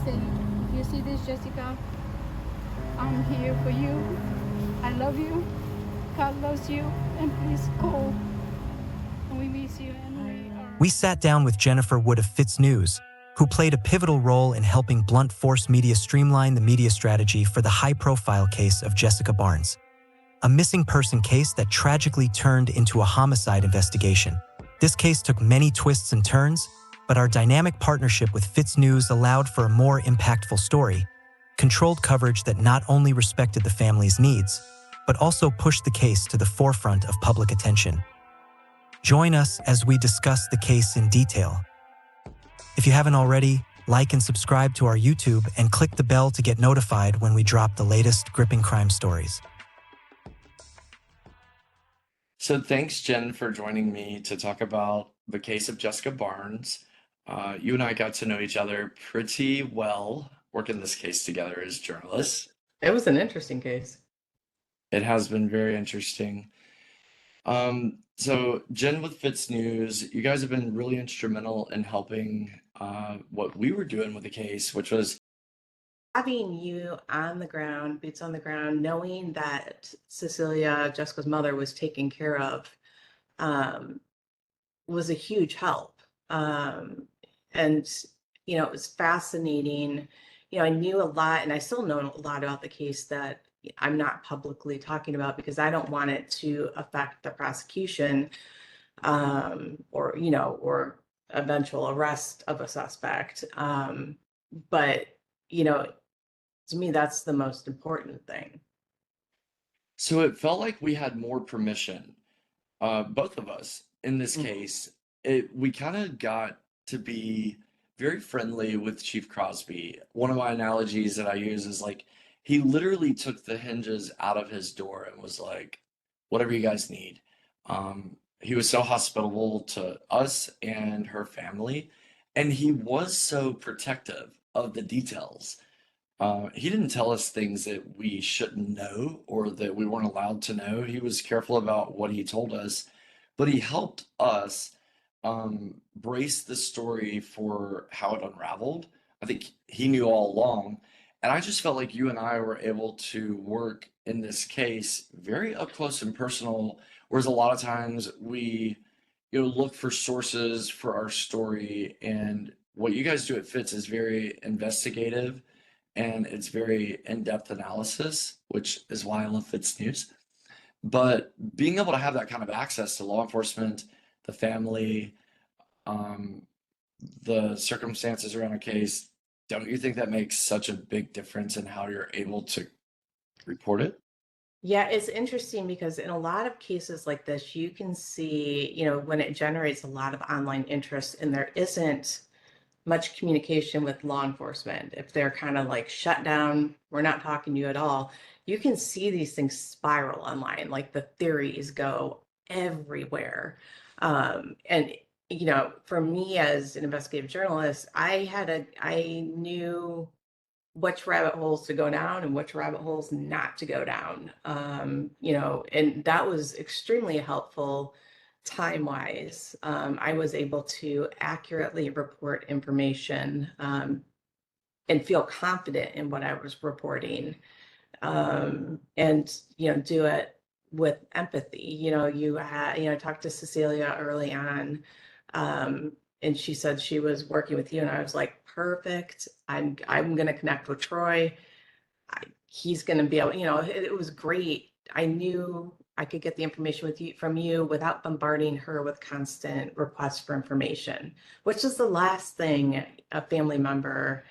say, if you see this, Jessica, I'm here for you. I love you. God loves you. And please call. And we miss you. And we are. We sat down with Jennifer Wood of Fitz News, who played a pivotal role in helping Blunt Force Media streamline the media strategy for the high-profile case of Jessica Barnes, a missing person case that tragically turned into a homicide investigation. This case took many twists and turns, but our dynamic partnership with Fitz News allowed for a more impactful story, controlled coverage that not only respected the family's needs, but also pushed the case to the forefront of public attention. Join us as we discuss the case in detail. If you haven't already, like and subscribe to our YouTube and click the bell to get notified when we drop the latest gripping crime stories. So thanks, Jen, for joining me to talk about the case of Jessica Barnes. You and I got to know each other pretty well, working this case together as journalists. It was an interesting case. It has been very interesting. So Jen with Fitz News, you guys have been really instrumental in helping what we were doing with the case, which was Having you on the ground, boots on the ground, knowing that Cecilia, Jessica's mother, was taken care of, was a huge help. And, it was fascinating. I knew a lot, and I still know a lot about the case that I'm not publicly talking about because I don't want it to affect the prosecution, or eventual arrest of a suspect. But, to me, that's the most important thing. so it felt like we had more permission, both of us in this case. We kind of got to be very friendly with Chief Crosby. One of my analogies that I use is like he literally took the hinges out of his door and was like, whatever you guys need. He was so hospitable to us and her family, and he was so protective of the details. He didn't tell us things that we shouldn't know or that we weren't allowed to know. He was careful about what he told us, but he helped us brace the story for how it unraveled. I think he knew all along. And I just felt like you and I were able to work in this case very up close and personal, whereas a lot of times we look for sources for our story. And what you guys do at Fitz is very investigative and it's very in-depth analysis, which is why I love Fitz News. But being able to have that kind of access to law enforcement, the family, the circumstances around a case, don't you think that makes such a big difference in how you're able to report it? Yeah, it's interesting because in a lot of cases like this, you can see, when it generates a lot of online interest and there isn't much communication with law enforcement, if they're kind of like shut down, we're not talking to you at all, you can see these things spiral online, like the theories go everywhere. And for me as an investigative journalist, I knew which rabbit holes to go down and which rabbit holes not to go down. And that was extremely helpful time-wise. I was able to accurately report information, and feel confident in what I was reporting, and do it with empathy. I talked to Cecilia early on, and she said she was working with you, and I was like, perfect. I'm going to connect with Troy. He's going to be able. It was great. I knew I could get the information from you without bombarding her with constant requests for information, which is the last thing a family member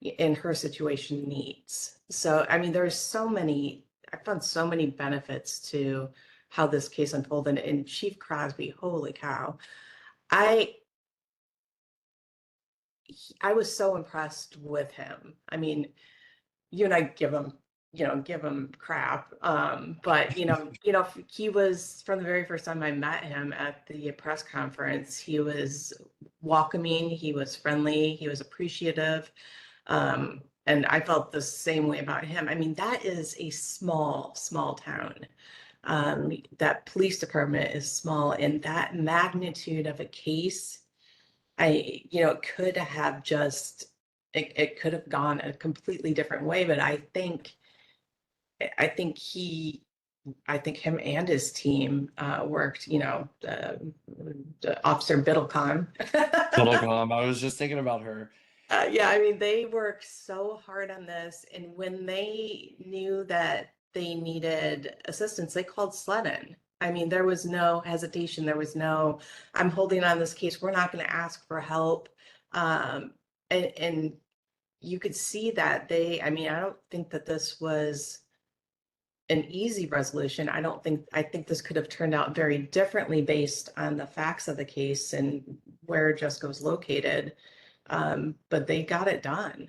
in her situation needs. So, I mean, I found so many benefits to how this case unfolded. And Chief Crosby, holy cow, I was so impressed with him. I mean, you and I give him crap. But he was, from the very first time I met him at the press conference, he was welcoming, he was friendly, he was appreciative. And I felt the same way about him. I mean, that is a small town. That police department is small, and that magnitude of a case, it could have just it could have gone a completely different way. But I think him and his team worked, the Officer Biddlecom. Telecom, I was just thinking about her. Yeah, I mean, they worked so hard on this, and when they knew that they needed assistance, they called Sledden. I mean, there was no hesitation. There was no, I'm holding on this case. We're not going to ask for help. And you could see that I mean, I don't think that this was an easy resolution. I think this could have turned out very differently based on the facts of the case and where Jessica was located. But they got it done.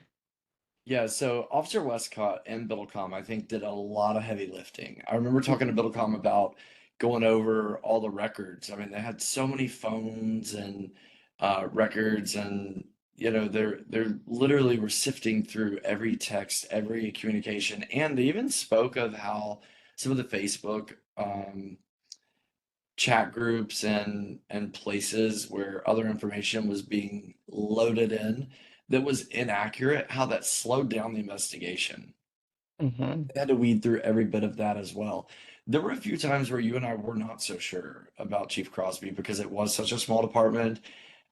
Yeah, so Officer Westcott and Biddlecom, I think, did a lot of heavy lifting. I remember talking to Biddlecom about going over all the records. I mean, they had so many phones and records, and they're literally were sifting through every text, every communication, and they even spoke of how some of the Facebook chat groups and places where other information was being loaded in that was inaccurate, how that slowed down the investigation. Mm-hmm. They had to weed through every bit of that as well. There were a few times where you and I were not so sure about Chief Crosby because it was such a small department.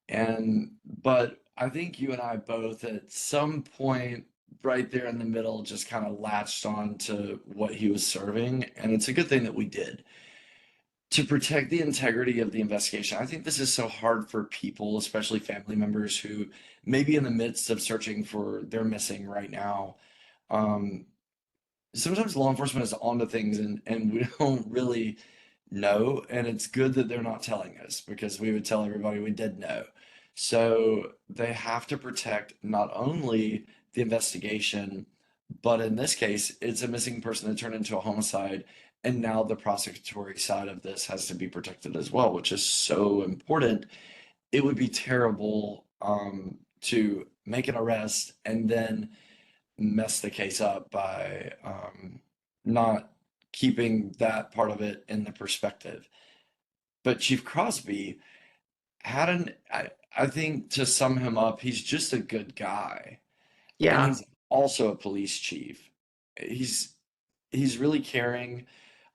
But I think you and I both at some point right there in the middle just kind of latched on to what he was serving. And it's a good thing that we did to protect the integrity of the investigation. I think this is so hard for people, especially family members who may be in the midst of searching for their missing right now. Um, Sometimes law enforcement is onto things and we don't really know. And it's good that they're not telling us because we would tell everybody we did know. So they have to protect not only the investigation, but in this case, it's a missing person that turned into a homicide. And now the prosecutory side of this has to be protected as well, which is so important. It would be terrible to make an arrest and then mess the case up by not keeping that part of it in the perspective. But Chief Crosby had I think to sum him up, he's just a good guy. And Yeah. he's also a police chief. He's he's really caring.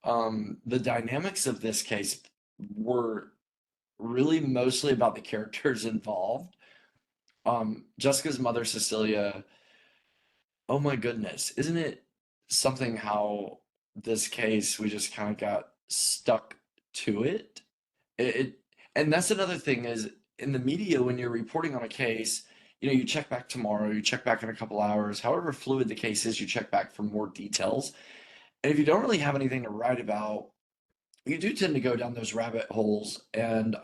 The dynamics of this case were really mostly about the characters involved. Jessica's mother, Cecilia, oh my goodness, isn't it something how this case we just kind of got stuck to it? It and that's another thing is in the media when you're reporting on a case, you check back tomorrow, you check back in a couple hours, however fluid the case is, you check back for more details. And if you don't really have anything to write about, you do tend to go down those rabbit holes and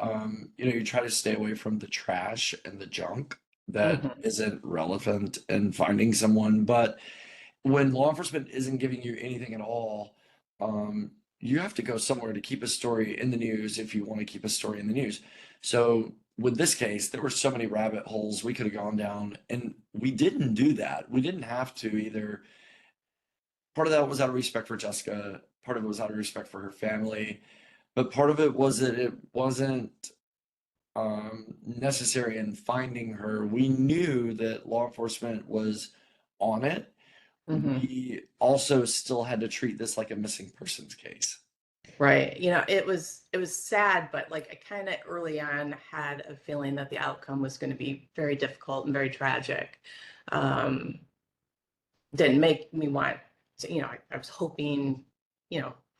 you try to stay away from the trash and the junk that Mm-hmm. isn't relevant in finding someone. But when law enforcement isn't giving you anything at all, you have to go somewhere to keep a story in the news if you want to keep a story in the news. So with this case, there were so many rabbit holes we could have gone down, and we didn't do that. We didn't have to either. Part of that was out of respect for Jessica, part of it was out of respect for her family, but part of it was that it wasn't necessary in finding her. We knew that law enforcement was on it. Mm-hmm. We also still had to treat this like a missing persons case. Right. It was sad, but like I kind of early on had a feeling that the outcome was going to be very difficult and very tragic. Um, didn't make me want to, I was hoping,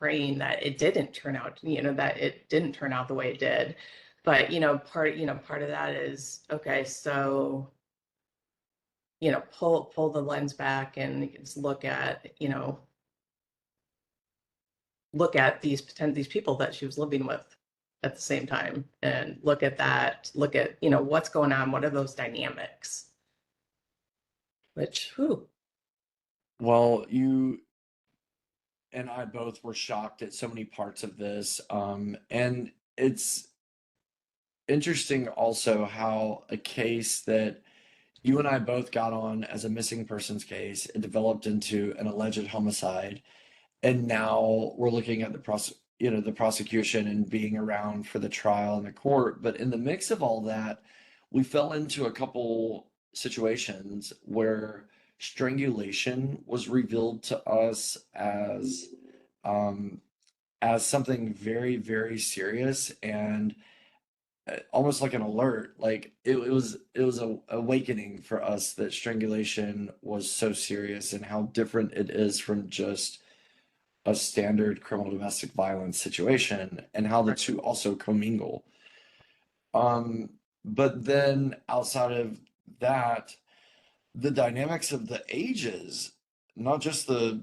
praying that it didn't turn out, that it didn't turn out the way it did. But, part of that is, okay, so, pull the lens back and just look at these people that she was living with at the same time and look at that, look at, what's going on, what are those dynamics? Which, whew. Well, you and I both were shocked at so many parts of this. And it's interesting also how a case that you and I both got on as a missing persons case, it developed into an alleged homicide. And now we're looking at the prosecution and being around for the trial in the court. But in the mix of all that, we fell into a couple situations where strangulation was revealed to us um, as something very, very serious and almost like an alert. Like it was a awakening for us that strangulation was so serious and how different it is from just a standard criminal domestic violence situation and how the Right. two also commingle. Um, but then outside of that, the dynamics of the ages, not just the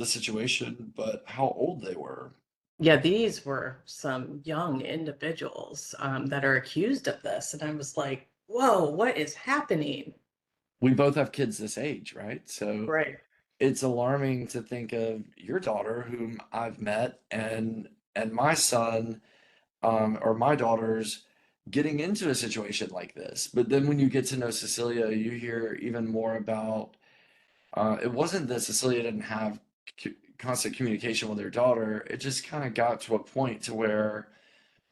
situation, but how old they were. Yeah, these were some young individuals that are accused of this. And I was like, whoa, what is happening? We both have kids this age, right? So Right. it's alarming to think of your daughter, whom I've met, and my son, or my daughters getting into a situation like this. But then when you get to know Cecilia, you hear even more about it wasn't that Cecilia didn't have constant communication with her daughter. It just kind of got to a point to where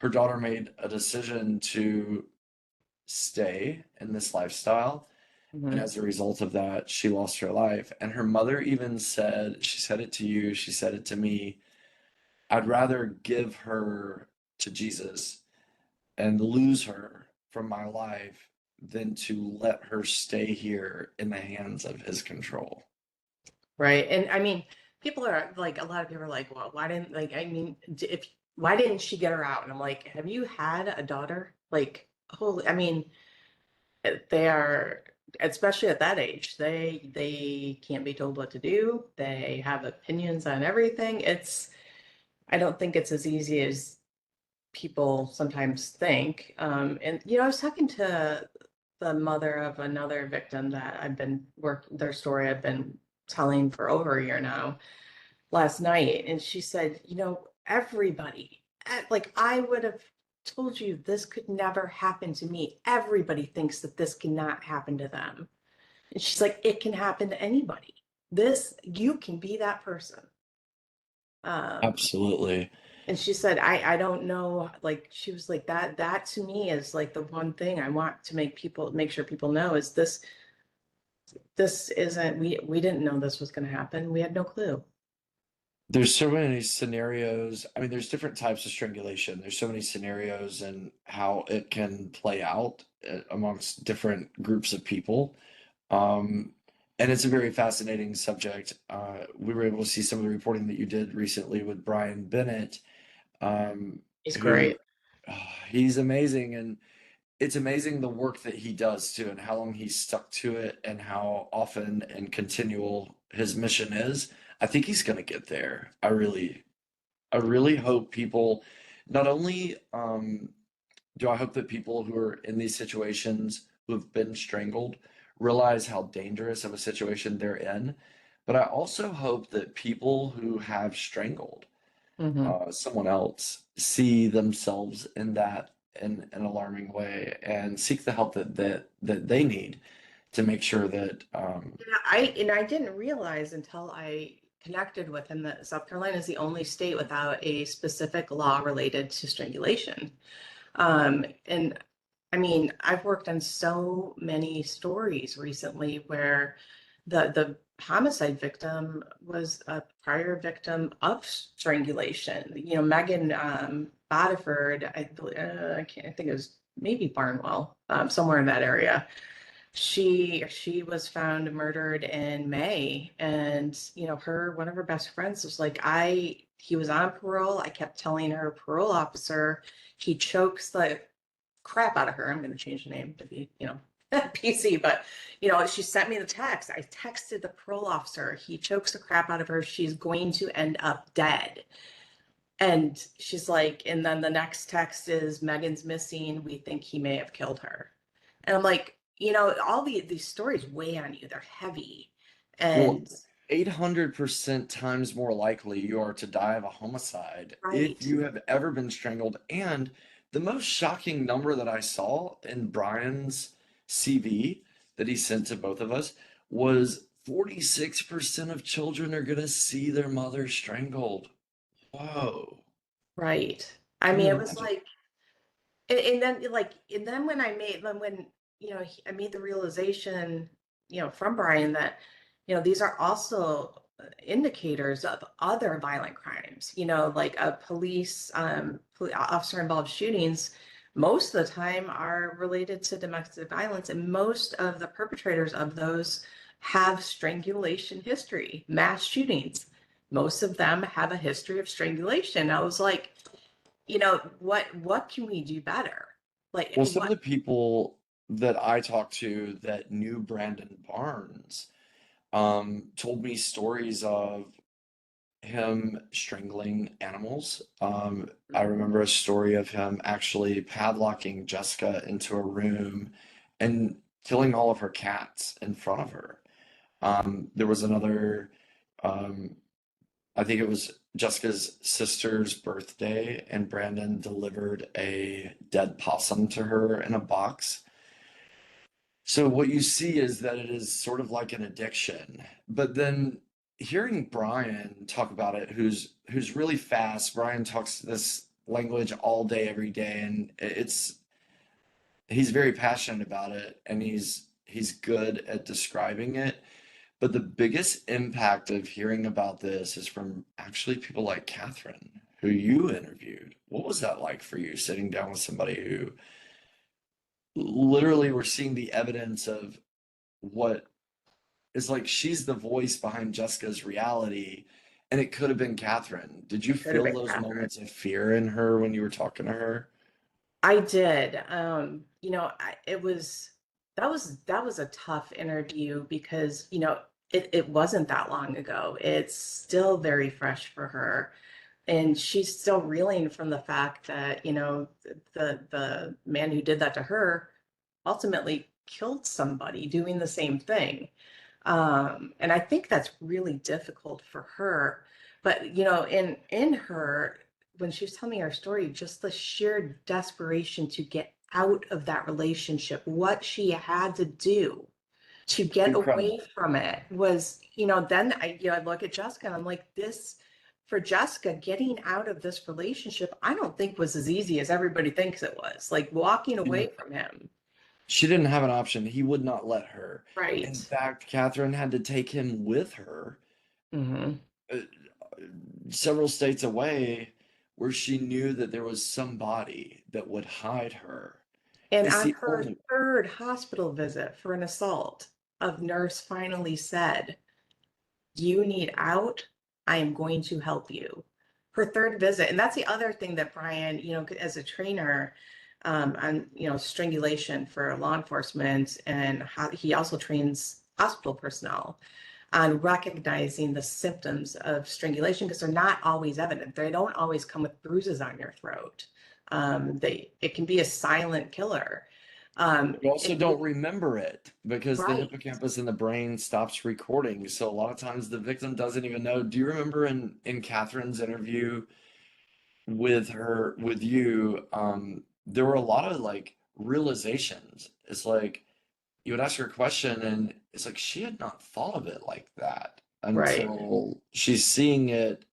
her daughter made a decision to stay in this lifestyle. And Mhm. as a result of that, she lost her life. And her mother even said, she said it to you, she said it to me, I'd rather give her to Jesus and lose her from my life than to let her stay here in the hands of his control. Right. And I mean, people are like, a lot of people are like, well, why didn't, like, I mean, if, why didn't she get her out? And I'm like, have you had a daughter? Like, holy, I mean, they are, especially at that age, they can't be told what to do. They have opinions on everything. I don't think it's as easy as people sometimes think. And I was talking to the mother of another victim that their story I've been telling for over a year now last night, and she said, everybody, like I would have told you this could never happen to me. Everybody thinks that this cannot happen to them. And she's like, it can happen to anybody. You can be that person. Um, Absolutely. and she said, I don't know, like she was like that to me is like the one thing I want to make sure people know is this isn't we didn't know this was going to happen. We had no clue. There's so many scenarios. I mean, there's different types of strangulation. There's so many scenarios and how it can play out amongst different groups of people. Um, and it's a very fascinating subject. We were able to see some of the reporting that you did recently with Brian Bennett, um, He's who great. he's amazing. And it's amazing the work that he does too, and how long he's stuck to it, and how often and continual his mission is. I think he's going to get there. I really hope people, not only do I hope that people who are in these situations who have been strangled realize how dangerous of a situation they're in, but I also hope that people who have strangled Hmm. someone else see themselves in that in an alarming way and seek the help that they need to make sure that I didn't realize until I connected with him that South Carolina is the only state without a specific law related to strangulation. And I mean, I've worked on so many stories recently where the homicide victim was a prior victim of strangulation. Megan Bodiford, I can't I think it was maybe Barnwell, somewhere in that area. She was found murdered in May, and one of her best friends was like, he was on parole. I kept telling her parole officer he chokes the crap out of her. I'm going to change the name to be, PC, but she sent me the text. I texted the parole officer. He chokes the crap out of her. She's going to end up dead. And she's like, and then the next text is Megan's missing. We think he may have killed her. And I'm like, all these stories weigh on you. They're heavy. well, And 800% times more likely you are to die of a homicide if right, you have ever been strangled. And the most shocking number that I saw in Brian's CV that he sent to both of us was 46% of children are going to see their mother strangled. Whoa. right. I Can mean, you it was imagine? like, and then when I made, when I made the realization, from Brian that, these are also indicators of other violent crimes, like a police officer involved shootings most of the time are related to domestic violence. And most of the perpetrators of those have strangulation history, mass shootings. Most of them have a history of strangulation. I was like, what can we do better? Like Well, some of what? the people that I talked to that knew Brandon Barnes told me stories of him strangling animals. I remember a story of him actually padlocking Jessica into a room and killing all of her cats in front of her. There was another, um, I think it was Jessica's sister's birthday, and Brandon delivered a dead possum to her in a box. So what you see is that it is sort of like an addiction. But then hearing Brian talk about it, who's really fast, Brian talks this language all day, every day, and he's very passionate about it, and he's good at describing it. But the biggest impact of hearing about this is from actually people like Catherine, who you interviewed. What was that like for you, sitting down with somebody who literally were seeing the evidence of what is like she's the voice behind Jessica's reality, and it could have been Catherine. Did you It could have feel been those Catherine. moments of fear in her when you were talking to her? I did. That was a tough interview because, it wasn't that long ago. It's still very fresh for her. And she's still reeling from the fact that, the man who did that to her ultimately killed somebody doing the same thing. And I think that's really difficult for her. But in her, when she was telling me her story, just the sheer desperation to get out of that relationship, what she had to do to get away Incredible. from it was, then I look at Jessica and I'm like, this for Jessica, getting out of this relationship, I don't think was as easy as everybody thinks it was. Like walking Yeah. away from him. She didn't have an option. He would not let her. In Right. fact, Catherine had to take him with her Hmm. uh, several states away where she knew that there was somebody that would hide her. And It's on the her only third hospital visit for an assault, a nurse finally said, "You need out. I am going to help you." Her third visit. And that's the other thing that Brian, as a trainer, on, strangulation for law enforcement, and how he also trains hospital personnel on recognizing the symptoms of strangulation because they're not always evident. They don't always come with bruises on your throat. It can be a silent killer. You also And don't remember it because the right. hippocampus in the brain stops recording. So a lot of times the victim doesn't even know. Do you remember in Catherine's interview with her with you, there were a lot of like realizations. It's like you would ask her a question and it's like she had not thought of it like that Right. until she's seeing it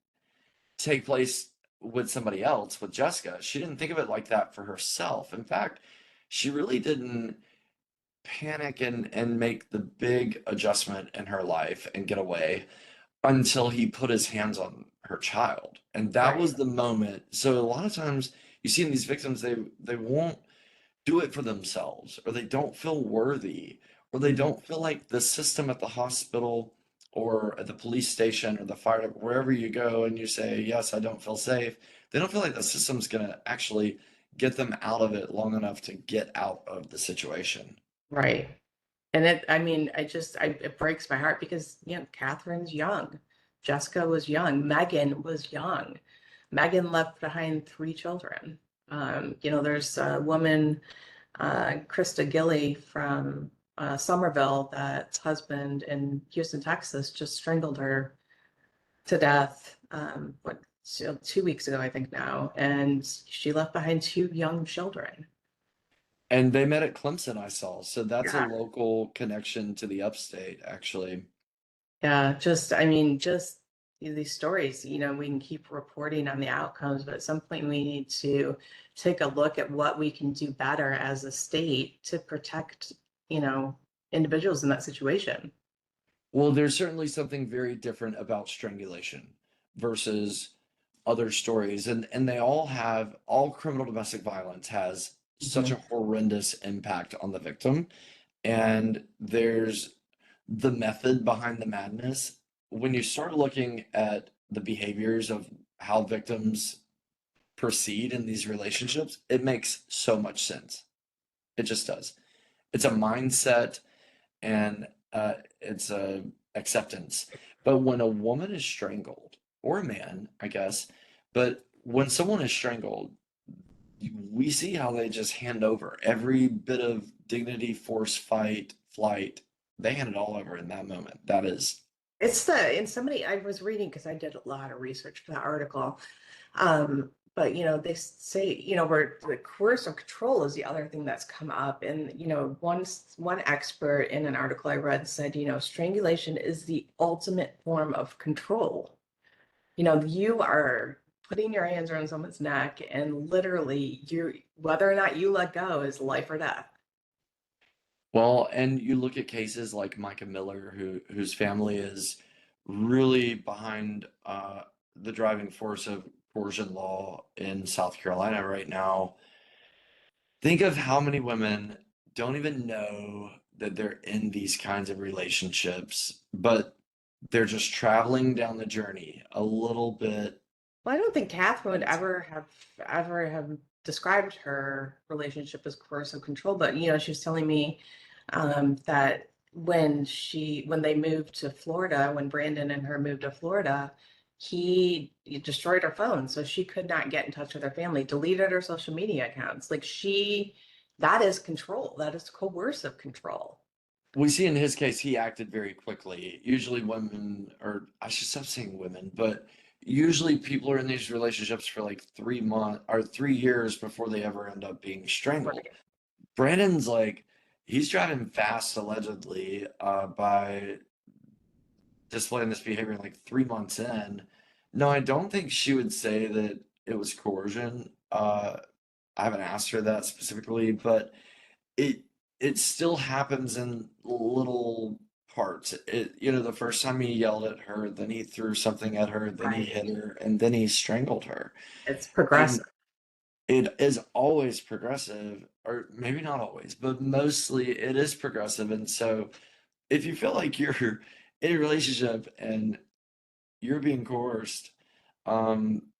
take place with somebody else, with Jessica. She didn't think of it like that for herself. In fact, she really didn't panic and make the big adjustment in her life and get away until he put his hands on her child. And that Right. was the moment. So a lot of times you see in these victims, they won't do it for themselves, or they don't feel worthy, or they Mhm. don't feel like the system at the hospital or at the police station or the fire, wherever you go and you say, yes, I don't feel safe. They don't feel like the system's gonna actually get them out of it long enough to get out of the situation. Right. And I mean, it breaks my heart because, Catherine's young. Jessica was young. Megan was young. Megan left behind three children. There's a woman, Krista Gilly from Somerville, that's husband in Houston, Texas, just strangled her to death, 2 weeks ago, I think now. And she left behind two young children. And they met at Clemson, I saw. So that's a Yeah. local connection to the upstate, actually. Yeah, I mean, just these stories, we can keep reporting on the outcomes, but at some point we need to take a look at what we can do better as a state to protect, individuals in that situation. Well, there's certainly something very different about strangulation versus other stories, and they all criminal domestic violence has such Mhm. a horrendous impact on the victim, and there's the method behind the madness. When you start looking at the behaviors of how victims proceed in these relationships, it makes so much sense. It just does. It's a mindset, and it's a acceptance. But when a woman is strangled, or a man, I guess, but when someone is strangled, we see how they just hand over every bit of dignity, force, fight, flight. They hand it all over in that moment. That is, And somebody I was reading, because I did a lot of research for that article. But they say, where the coercive control is the other thing that's come up. And one expert in an article I read said, strangulation is the ultimate form of control. You are putting your hands around someone's neck, and literally whether or not you let go is life or death. well, and you look at cases like Micah Miller, whose family is really behind the driving force of coercion law in South Carolina right now. Think of how many women don't even know that they're in these kinds of relationships, but they're just traveling down the journey a little bit. Well, I don't think Catherine would And ever have described her relationship as coercive control, but she was telling me that when they moved to Florida, when Brandon and her moved to Florida, he destroyed her phone, so she could not get in touch with her family, deleted her social media accounts. That is control. That is coercive control. we see in his case, he acted very quickly. Usually women, or I should stop saying women, but usually people are in these relationships for like 3 months or 3 years before they ever end up being strangled. Right. Brandon's like, he's driving fast allegedly by displaying this behavior like 3 months in. No, I don't think she would say that it was coercion. I haven't asked her that specifically, but it it still happens in little parts. The first time he yelled at her, then he threw something at her, then he Right. hit her, and then he strangled her. It's And progressive. it is always progressive, or maybe not always, but mostly it is progressive. And so if you feel like you're in a relationship and you're being coerced, um,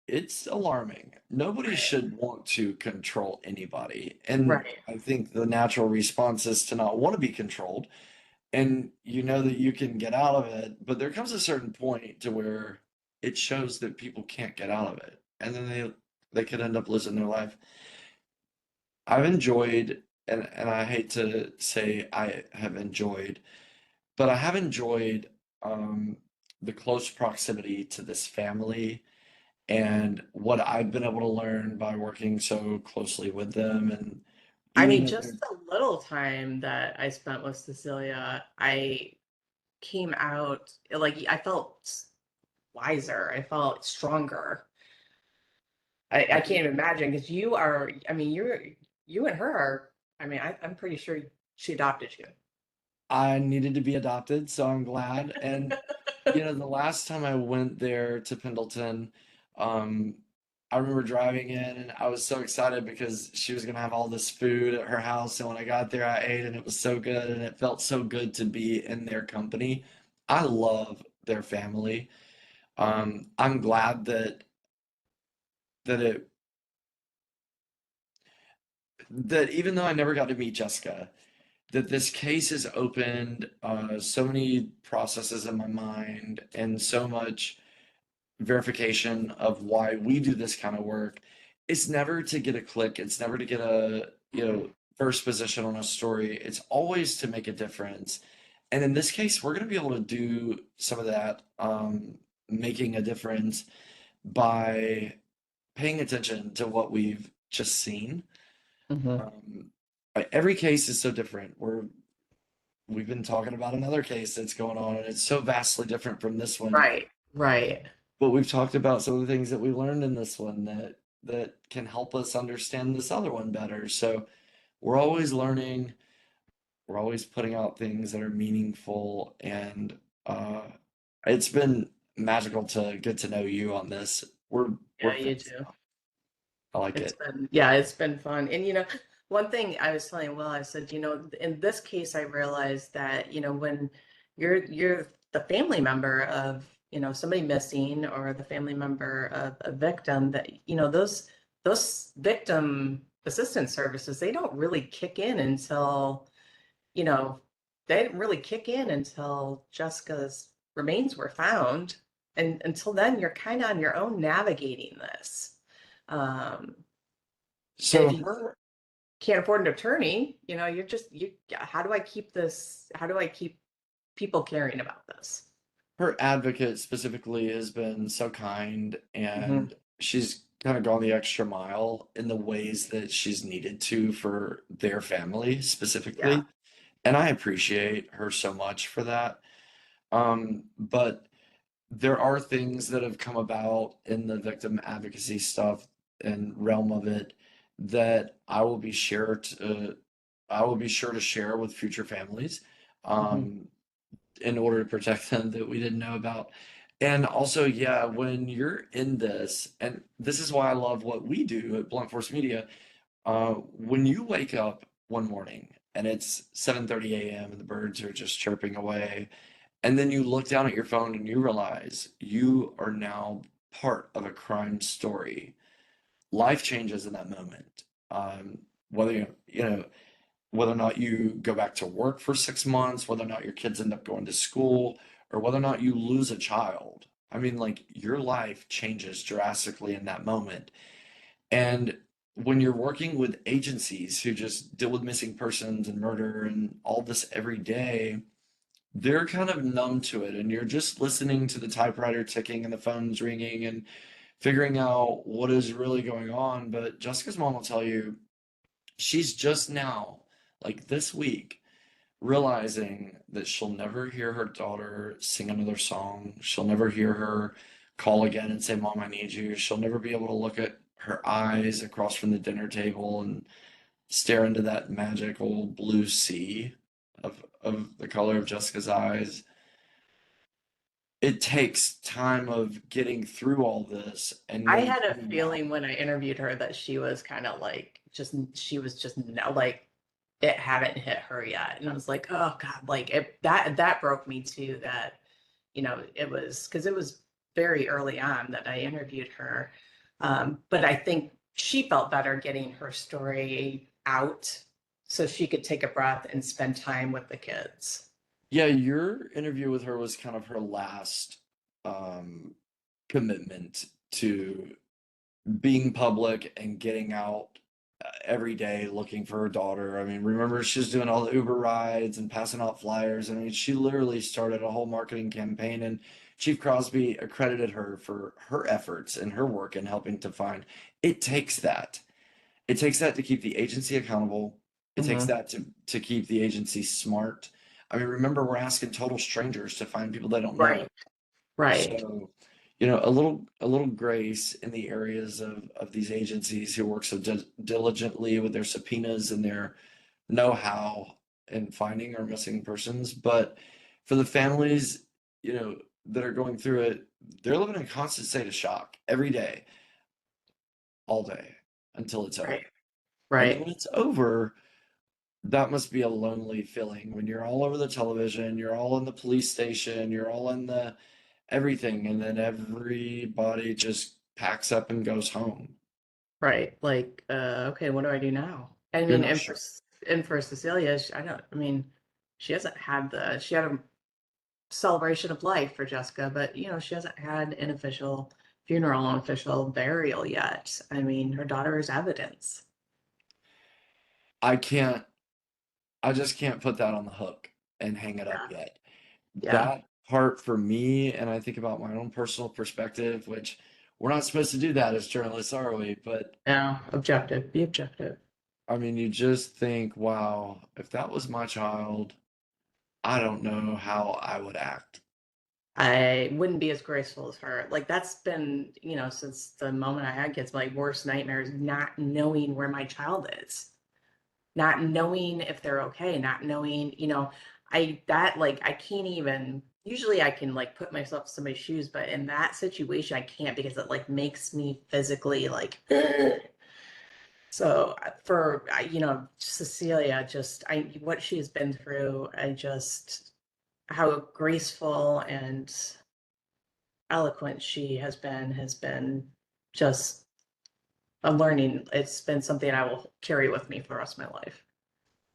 it's alarming. Nobody Right. should want to control anybody. And Right. I think the natural response is to not want to be controlled. And you know that you can get out of it, but there comes a certain point to where it shows that people can't get out of it. And then they could end up losing their life. I've enjoyed, and I hate to say I have enjoyed, but I have enjoyed um, the close proximity to this family and what I've been able to learn by working so closely with them. And I even mean, though just the little time that I spent with Cecilia, I came out like I felt wiser. I felt stronger. I they're, can't even imagine, because I mean, you and her are, I mean, I'm pretty sure she adopted you. I needed to be adopted, so I'm glad. And the last time I went there to Pendleton, um, I remember driving in and I was so excited because she was gonna have all this food at her house. And when I got there, I ate and it was so good and it felt so good to be in their company. I love their family. I'm glad that it that even though I never got to meet Jessica, that this case has opened so many processes in my mind and so much verification of why we do this kind of work. It's never to get a click. It's never to get a, first position on a story. It's always to make a difference. And in this case, we're going to be able to do some of that, making a difference by paying attention to what we've just seen. Mhm. Every case is so different. we've been talking about another case that's going on, and it's so vastly different from this one. Right, right. But we've talked about some of the things that we learned in this one that can help us understand this other one better. So we're always learning, we're always putting out things that are meaningful, and uh, it's been magical to get to know you on this. We're Yeah, you friends too. now. I like It's it. been, yeah, it's been fun. And, one thing I was telling Will, I said, in this case, I realized that, when you're the family member of, somebody missing or the family member of a victim, that, those victim assistance services, they don't really kick in until, you know, they didn't really kick in until Jessica's remains were found. And until then, you're kind of on your own navigating this. Um, and So if you her can't afford an attorney, how do I keep this? How do I keep people caring about this? her advocate specifically has been so kind, Hmm. and she's kind of gone the extra mile in the ways that she's needed to for their family Yeah. specifically. And I appreciate her so much for that. But there are things that have come about in the victim advocacy stuff and realm of it that I will be sure to share with future families. Hmm. Um, in order to protect them that we didn't know about. And also, yeah, when you're in this, and this is why I love what we do at Blunt Force Media, when you wake up one morning and it's 7:30 a.m. and the birds are just chirping away, and then you look down at your phone and you realize you are now part of a crime story. Life changes in that moment. Whether whether or not you go back to work for 6 months, whether or not your kids end up going to school, or whether or not you lose a child. I mean, like your life changes drastically in that moment. And when you're working with agencies who just deal with missing persons and murder and all this every day, they're kind of numb to it. And you're just listening to the typewriter ticking and the phones ringing and figuring out what is really going on. But Jessica's mom will tell you she's just now, like this week, realizing that she'll never hear her daughter sing another song. She'll never hear her call again and say, "Mom, I need you." She'll never be able to look at her eyes across from the dinner table and stare into that magical blue sea of the color of Jessica's eyes. It takes time of getting through all this and I then had a coming out. feeling when I interviewed her that she was kind of like she was just no, like it hadn't hit her yet, and I was like, oh God, like that broke me too. That it was because it was very early on that I interviewed her, but I think she felt better getting her story out so she could take a breath and spend time with the kids. Yeah, your interview with her was kind of her last um, commitment to being public and getting out every day looking for her daughter. I mean, remember she's doing all the Uber rides and passing out flyers. I mean, she literally started a whole marketing campaign, and Chief Crosby accredited her for her efforts and her work in helping to find. It takes that. It takes that to keep the agency accountable. It takes Hmm. that to keep the agency smart. I mean, remember we're asking total strangers to find people they don't know. Right, right, So, a little grace in the areas of these agencies who work so diligently with their subpoenas and their know-how in finding our missing persons. But for the families, that are going through it, they're living in a constant state of shock every day, all day until it's over. right, And then right. when it's over, that must be a lonely feeling when you're all over the television, you're all in the police station, you're all in the everything, and then everybody just packs up and goes home. Right. Like, okay, what do I do now? I You're mean, not sure. And for Cecilia, I mean, she had a celebration of life for Jessica, but she hasn't had an official funeral, an official burial yet. I mean, her daughter is evidence. I can't, I just can't put that on the hook and hang it up Yeah. yet. Yeah. That part for me, and I think about my own personal perspective, which we're not supposed to do that as journalists, are we? But Yeah. Objective. Be objective. I mean, you just think, wow, if that was my child, I don't know how I would act. I wouldn't be as graceful as her. Like that's been, since the moment I had kids, my worst nightmare is not knowing where my child is, not knowing if they're okay, not knowing, I can't even, usually I can like put myself in somebody's shoes, but in that situation I can't because it like makes me physically like so for Cecilia, just what she's been through, I just how graceful and eloquent she has been just a learning. It's been something I will carry with me for the rest of my life.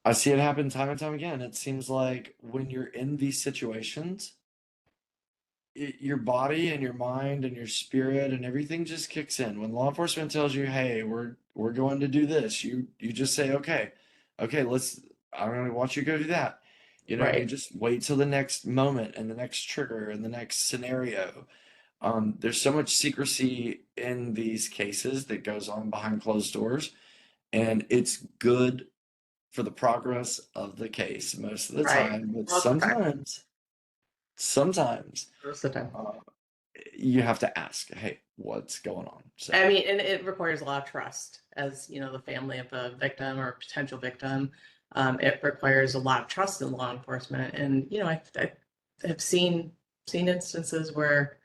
I see it happen time and time again. It seems like when you're in these situations, your body and your mind and your spirit and everything just kicks in. When law enforcement tells you, "Hey, we're going to do this," you just say, "Okay, okay, let's. I'm going to watch you go do that." And you Right, just wait till the next moment and the next trigger and the next scenario. There's so much secrecy in these cases that goes on behind closed doors, and it's good for the progress of the case most of the right. time, but Most of the time. sometimes Most of the time. uh, you have to ask, hey, what's going on? So I mean, and it requires a lot of trust as, the family of a victim or potential victim. It requires a lot of trust in law enforcement. And, I have seen instances where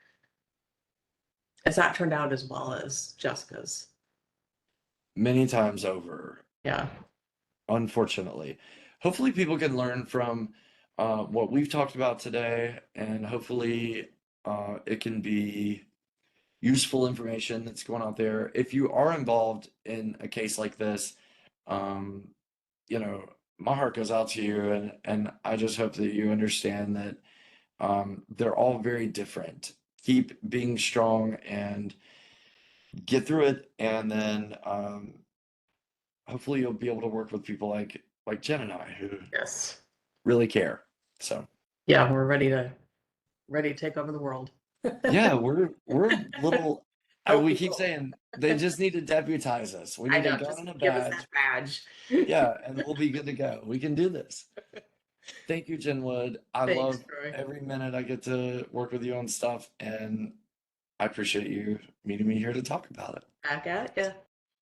it's not turned out as well as Jessica's. many times over, Yeah. unfortunately. Hopefully, people can learn from what we've talked about today, and hopefully, it can be useful information that's going out there. If you are involved in a case like this, um, my heart goes out to you, and I just hope that you understand that they're all very different. Keep being strong and get through it, and then hopefully you'll be able to work with people like Jen and I who Yes. really care. So Yeah, we're ready to take over the world. yeah, we're little. Help We keep people. saying they just need to deputize us. We I need a know, gun just and a give us badge. that badge. Yeah, and we'll be good to go. We can do this. Thank you, Jen Wood. I Thanks, love Troy. every minute I get to work with you on stuff, and I appreciate you meeting me here to talk about it. Back at ya.